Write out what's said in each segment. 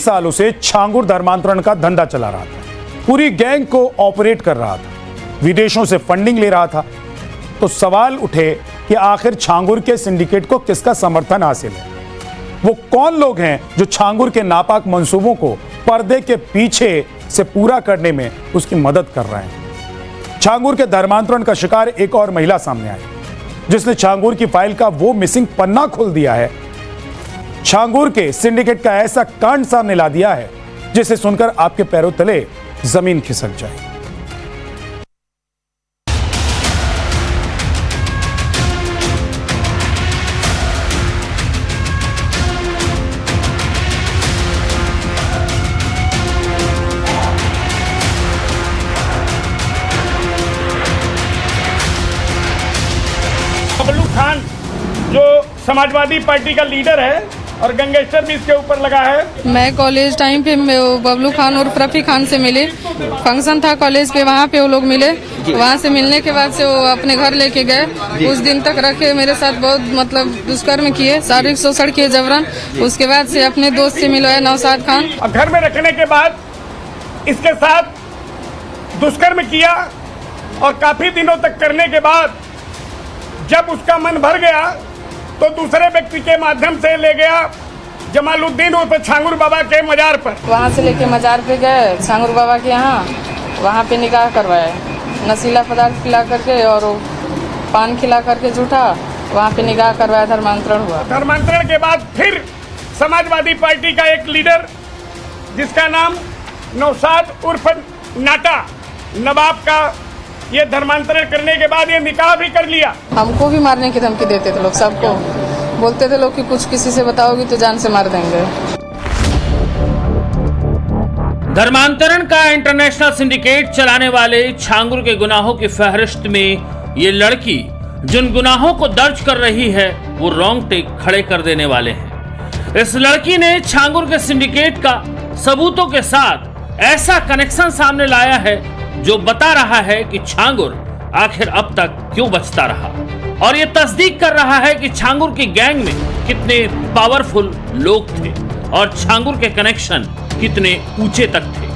सालों से छांगुर धर्मांतरण का धंधा चला रहा था, पूरी गैंग को ऑपरेट कर रहा था, विदेशों से फंडिंग ले रहा था। तो सवाल उठे कि आखिर छांगुर के सिंडिकेट को किसका समर्थन हासिल है? वो कौन लोग हैं जो छांगुर के नापाक मंसूबों को पर्दे के पीछे से पूरा करने में उसकी मदद कर रहे हैं? छांगुर के धर्मांतरण का शिकार एक और महिला सामने आई, जिसने छांगुर की फाइल का वो मिसिंग पन्ना खोल दिया है। छांगुर के सिंडिकेट का ऐसा कांड सामने ला दिया है जिसे सुनकर आपके पैरों तले जमीन खिसक जाए। बबलू खान जो समाजवादी पार्टी का लीडर है और गैंगस्टर भी इसके ऊपर लगा है। मैं कॉलेज टाइम पे बबलू खान और रफी खान से मिली, फंक्शन था कॉलेज पे, वहाँ पे वो लोग मिले। वहाँ से मिलने के बाद से वो अपने घर लेके गए, उस दिन तक रखे, मेरे साथ बहुत मतलब दुष्कर्म किए, शारीरिक शोषण किए, जबरन। उसके बाद से अपने दोस्त से मिलवाए नौशाद खान। और घर में रखने के बाद इसके साथ दुष्कर्म किया और काफी दिनों तक करने के बाद जब उसका मन भर गया तो दूसरे व्यक्ति के माध्यम से ले गया जमालुद्दीन उर्फ छांगुर बाबा के मजार पर। वहाँ से लेके मजार पे गए छांगुर बाबा के यहाँ, वहाँ पे निकाह करवाए, नशीला पदार्थ खिला करके और पान खिला करके झूठा, वहाँ पे निकाह करवाया, धर्मांतरण हुआ। धर्मांतरण के बाद फिर समाजवादी पार्टी का एक लीडर जिसका नाम नौशाद उर्फ नाटा नवाब का, ये धर्मांतरण करने के बाद ये निकाह भी कर लिया। हमको भी मारने की धमकी देते थे लोग, सबको बोलते थे लोग कि कुछ किसी से बताओगी तो जान से मार देंगे। धर्मांतरण का इंटरनेशनल सिंडिकेट चलाने वाले छांगुर के गुनाहों की फहरिस्त में ये लड़की जिन गुनाहों को दर्ज कर रही है वो रोंगटे खड़े कर देने वाले हैं। इस लड़की ने छांगुर के सिंडिकेट का सबूतों के साथ ऐसा कनेक्शन सामने लाया है जो बता रहा है कि छांगुर आखिर अब तक क्यों बचता रहा, और ये तस्दीक कर रहा है कि छांगुर की गैंग में कितने पावरफुल लोग थे और छांगुर के कनेक्शन कितने ऊंचे तक थे।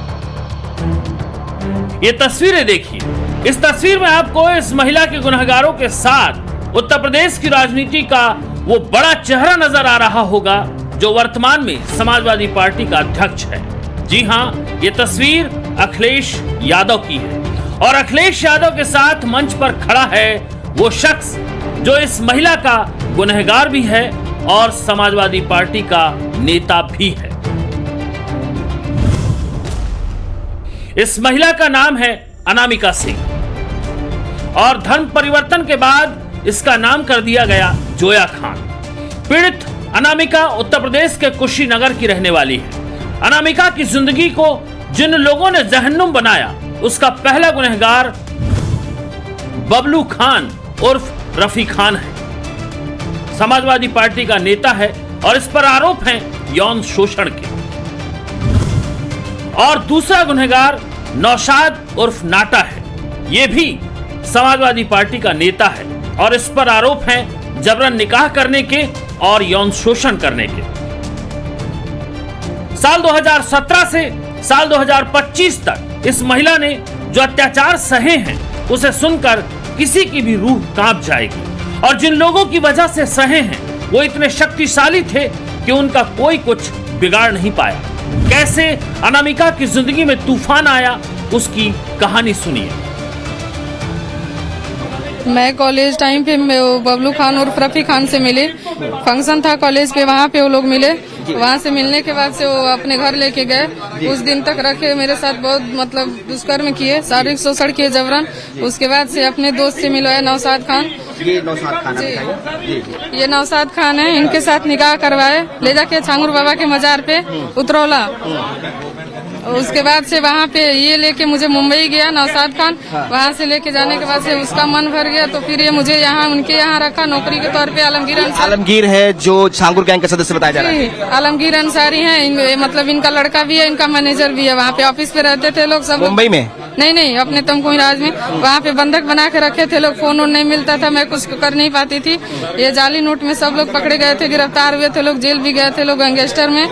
ये तस्वीरें देखिए। इस तस्वीर में आपको इस महिला के गुनहगारों के साथ उत्तर प्रदेश की राजनीति का वो बड़ा चेहरा नजर आ रहा होगा जो वर्तमान में समाजवादी पार्टी का अध्यक्ष है। जी हाँ, ये तस्वीर अखिलेश यादव की है और अखिलेश यादव के साथ मंच पर खड़ा है वो शख्स जो इस महिला का गुनहगार भी है और समाजवादी पार्टी का नेता भी है। इस महिला का नाम है अनामिका सिंह और धर्म परिवर्तन के बाद इसका नाम कर दिया गया जोया खान। पीड़ित अनामिका उत्तर प्रदेश के कुशीनगर की रहने वाली है। अनामिका की जिंदगी को जिन लोगों ने जहन्नुम बनाया उसका पहला गुनहगार बबलू खान उर्फ रफी खान है। समाजवादी पार्टी का नेता है और इस पर आरोप हैं यौन शोषण के। और दूसरा गुनहगार नौशाद उर्फ नाटा है, ये भी समाजवादी पार्टी का नेता है और इस पर आरोप हैं जबरन निकाह करने के और यौन शोषण करने के। साल 2017 से साल 2025 तक इस महिला ने जो अत्याचार सहे हैं उसे सुनकर किसी की भी रूह कांप जाएगी। और जिन लोगों की वजह से सहे हैं वो इतने शक्तिशाली थे कि उनका कोई कुछ बिगाड़ नहीं पाया। कैसे अनामिका की जिंदगी में तूफान आया उसकी कहानी सुनिए। मैं कॉलेज टाइम पे बबलू खान और रफी खान से मिली, फंक्शन था कॉलेज पे, वहाँ पे वो लोग मिले। वहाँ से मिलने के बाद से वो अपने घर लेके गए, उस दिन तक रखे, मेरे साथ बहुत मतलब दुष्कर्म किए, शारीरिक शोषण किए, जबरन। उसके बाद से अपने दोस्त से मिलवाए नौशाद खान। ये नौशाद खान है, ये नौशाद खान है, इनके साथ निकाह करवाए, ले जाके छांगुर बाबा के मजार पे उतरौला। उसके बाद से वहाँ पे ये लेके मुझे मुंबई गया नौशाद खान। वहाँ से लेके जाने के बाद से उसका मन भर गया तो फिर ये मुझे यहाँ उनके यहाँ रखा नौकरी के तौर पे। आलमगीर है जो छांगुर गैंग का सदस्य बताया जा रहा है। आलमगीर अंसारी है, मतलब इनका लड़का भी है, इनका मैनेजर भी है। वहाँ पे ऑफिस पे रहते थे लोग सब मुंबई में, नहीं अपने तमकुही राज में। वहाँ पे बंधक बना के रखे थे लोग, फोन नहीं मिलता था, मैं कुछ कर नहीं पाती थी। ये जाली नोट में सब लोग पकड़े गए थे, गिरफ्तार हुए थे लोग, जेल भी गए थे लोग गैंगस्टर में।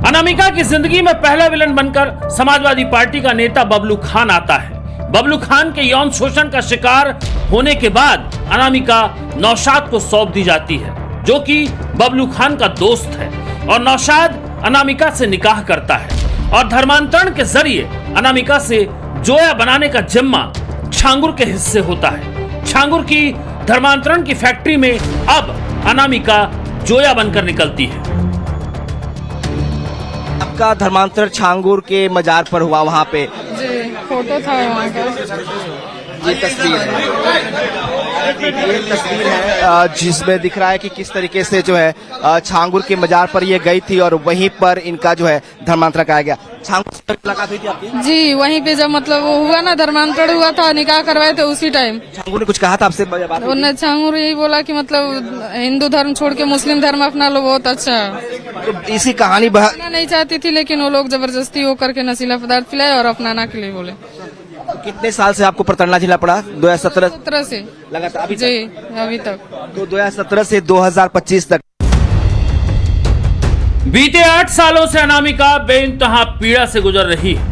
अनामिका की जिंदगी में पहला विलन बनकर समाजवादी पार्टी का नेता बबलू खान आता है। बबलू खान के यौन शोषण का शिकार होने के बाद अनामिका नौशाद को सौंप दी जाती है, जो कि बबलू खान का दोस्त है, और नौशाद अनामिका से निकाह करता है और धर्मांतरण के जरिए अनामिका से जोया बनाने का जिम्मा छांगुर के हिस्से होता है। छांगुर की धर्मांतरण की फैक्ट्री में अब अनामिका जोया बनकर निकलती है। आपका धर्मांतरण छांगुर के मजार पर हुआ, वहाँ पे जी फोटो था वहाँ का। ये तस्वीर है जिसमें दिख रहा है कि किस तरीके से जो है छांगुर के मजार पर ये गई थी और वहीं पर इनका जो है धर्मांतरण कराया गया। छांगुर से मुलाकात हुई थी आपकी? जी वहीं पे जब मतलब वो हुआ ना, धर्मांतरण हुआ था, निकाह करवाए थे उसी टाइम। छांगुर ने कुछ कहा था आपसे? बात हुई थी? उन्हें छांगुर यही बोला कि मतलब हिंदू धर्म छोड़ के मुस्लिम धर्म अपना लो, बहुत अच्छा है। तो इसी कहानी अपना नहीं चाहती थी, लेकिन वो लोग जबरदस्ती वो करके नशीला पदार्थ पिलाए और अपनाना के लिए बोले। कितने साल से आपको प्रताड़ना झेलना पड़ा? 2017 से लगातार अभी जी अभी तक। तो 2017 से 2025 तक बीते 8 सालों से अनामिका बेइंतहा पीड़ा से गुजर रही है।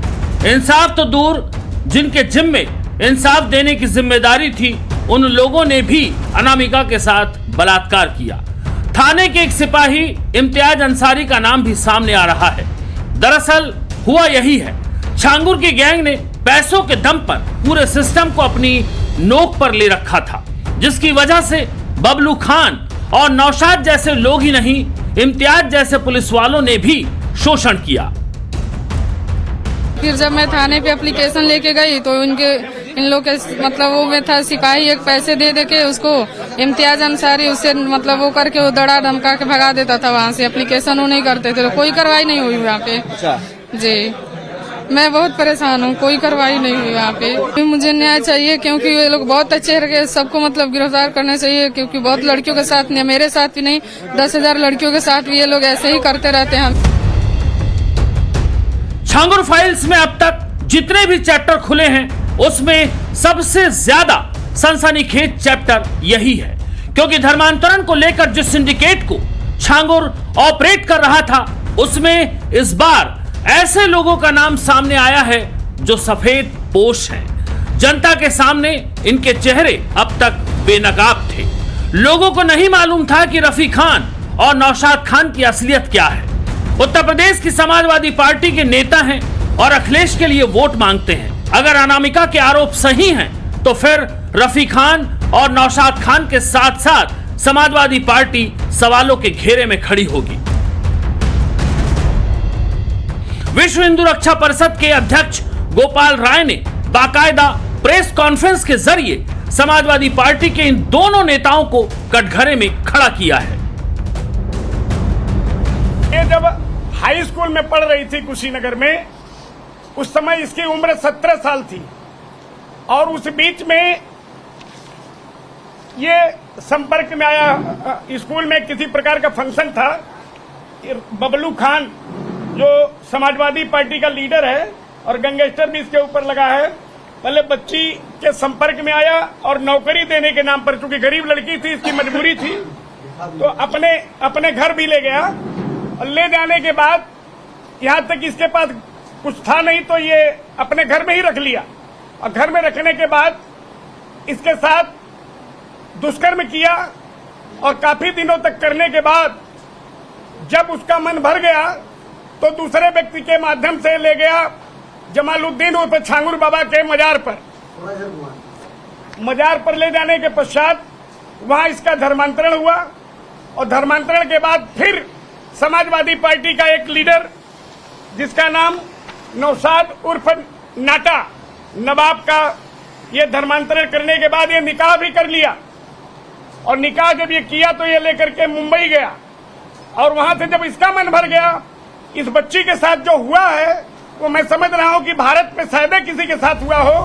इंसाफ तो दूर, जिनके जिम्मे इंसाफ देने की जिम्मेदारी थी, उन लोगों ने भी अनामिका के साथ बलात्कार किया। थाने के एक सिपाही इम्तियाज अंसारी का नाम भी सामने आ रहा है। दरअसल हुआ यही है, छांगुर की गैंग ने पैसों के दम पर पूरे सिस्टम को अपनी नोक पर ले रखा था, जिसकी वजह से बबलू खान और नौशाद जैसे लोग ही नहीं, इम्तियाज जैसे पुलिस वालों ने भी शोषण किया। फिर जब मैं थाने पे एप्लीकेशन लेके गई तो इन लोग के मतलब वो में था सिपाही, एक पैसे दे के उसको इम्तियाज अंसारी उससे मतलब वो करके वो दड़ा धमका के भगा देता था वहाँ से। एप्लीकेशन वो नहीं करते थे तो कोई कार्रवाई नहीं हुई वहाँ पे। जी मैं बहुत परेशान हूँ, कोई कार्रवाई नहीं हुई वहाँ पे। मुझे न्याय चाहिए क्योंकि ये लोग बहुत अच्छे रहे, सबको मतलब गिरफ्तार करना चाहिए, क्योंकि बहुत लड़कियों के साथ नहीं, मेरे साथ भी नहीं, 10,000 लड़कियों के साथ भी ये लोग ऐसे ही करते रहते हैं। छांगुर फाइल्स में अब तक जितने भी चैप्टर खुले हैं उसमें सबसे ज्यादा सनसनीखेज चैप्टर यही है, क्योंकि धर्मांतरण को लेकर जिस सिंडिकेट को छांगुर ऑपरेट कर रहा था उसमें इस बार ऐसे लोगों का नाम सामने आया है जो सफेद पोश हैं। जनता के सामने इनके चेहरे अब तक बेनकाब थे। लोगों को नहीं मालूम था कि रफी खान और नौशाद खान की असलियत क्या है। उत्तर प्रदेश की समाजवादी पार्टी के नेता हैं और अखिलेश के लिए वोट मांगते हैं। अगर अनामिका के आरोप सही हैं तो फिर रफी खान और नौशाद खान के साथ साथ समाजवादी पार्टी सवालों के घेरे में खड़ी होगी। विश्व हिंदू रक्षा परिषद के अध्यक्ष गोपाल राय ने बाकायदा प्रेस कॉन्फ्रेंस के जरिए समाजवादी पार्टी के इन दोनों नेताओं को कटघरे में खड़ा किया है। ये जब हाई स्कूल में पढ़ रही थी कुशीनगर में, उस समय इसकी उम्र 17 साल थी और उस बीच में ये संपर्क में आया। स्कूल में किसी प्रकार का फंक्शन था, बबलू खान जो समाजवादी पार्टी का लीडर है और गैंगस्टर भी इसके ऊपर लगा है, पहले बच्ची के संपर्क में आया और नौकरी देने के नाम पर, चूंकि गरीब लड़की थी, इसकी मजबूरी थी, तो अपने घर भी ले गया। और ले जाने के बाद यहाँ तक इसके पास कुछ था नहीं तो ये अपने घर में ही रख लिया, और घर में रखने के बाद इसके साथ दुष्कर्म किया और काफी दिनों तक करने के बाद जब उसका मन भर गया तो दूसरे व्यक्ति के माध्यम से ले गया जमालुद्दीन उर्फ छांगुर बाबा के मजार पर ले जाने के पश्चात वहां इसका धर्मांतरण हुआ और धर्मांतरण के बाद फिर समाजवादी पार्टी का एक लीडर जिसका नाम नौशाद उर्फ नाटा नवाब का, ये धर्मांतरण करने के बाद ये निकाह भी कर लिया और निकाह जब ये किया तो ये लेकर के मुंबई गया और वहां से जब इसका मन भर गया, इस बच्ची के साथ जो हुआ है वो मैं समझ रहा हूं कि भारत में शायद किसी के साथ हुआ हो।